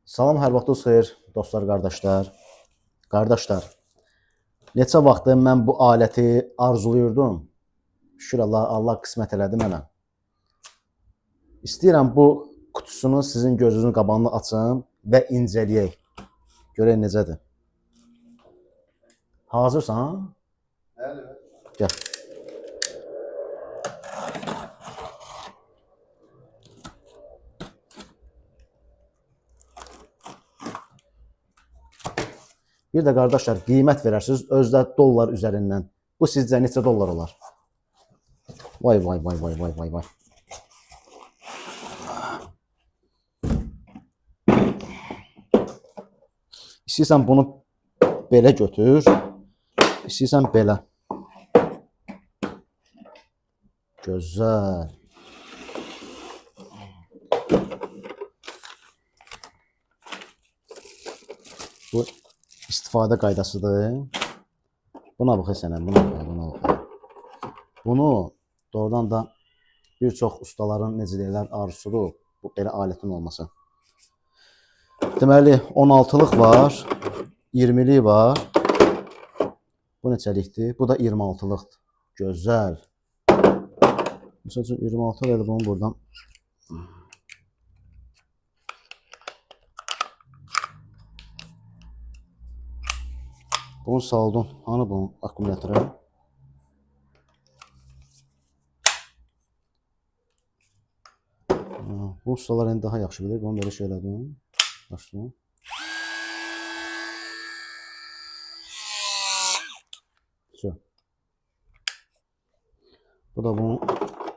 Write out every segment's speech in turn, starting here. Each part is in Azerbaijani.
Salam, hər vaxtınız xeyir, dostlar, qardaşlar. Qardaşlar, neçə vaxtdır mən bu aləti arzuluyurdum. Şükür Allah qismət elədi mənə. İstəyirəm bu kutusunu sizin gözünüzün qabağında açım və incələyək. Görək necədir. Hazırsan? Bəli. Gəl. Bir də qardaşlar, qiymət verərsiniz özdə dollar üzərindən. Bu sizcə neçə dollar olar? Vay vay vay vay vay vay vay. İstəyirsən bunu belə götür. İstəyirsən belə. Gözəl. Bu istifadə qaydasıdır. Buna bax sənə, buna bax. Bunu doğrudan da bir çox ustaların necə deyirlər arzusudur bu belə alətin olması. Deməli 16-lıq var, 20-lik var. Bu neçəlikdir? Bu da 26-lıqdır. Gözəl. Məsəl üçün 26 elə bunu buradan. Bunu saldın. Hani bunun akkumulyatora? Bu ustalar indi daha yaxşı bilir. Bunu belə şey elədim. Başlayın. Bu da bunun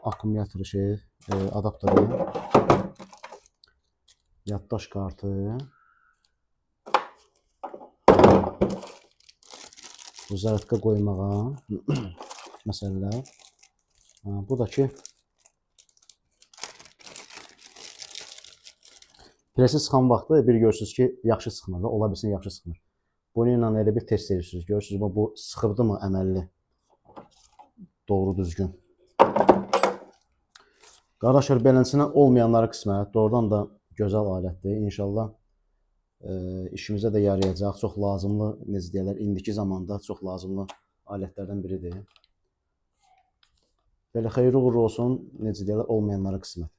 akkumulatoru adaptörü. Yaddaş kartı. Bu zaratka qoymağa məsələlər. Bu da ki presi sıxan vaxtı bir görürsünüz ki yaxşı sıxmır da, ola bilsin yaxşı sıxmır. Bununla elə bir test edirsiniz. Görürsünüz bu sıxırdı mı əməlli? Doğru düzgün. Qardaşlar, beləsinə olmayanlara qismət. Doğrudan da gözəl alətdir. İnşallah işimizə də yarayacaq. Çox lazımlı, necə deyirlər, indiki zamanda çox lazımlı alətlərdən biridir. Belə xeyirli uğurlu olsun, necə deyirlər, olmayanlara qismət.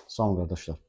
Sağ olun qardaşlar.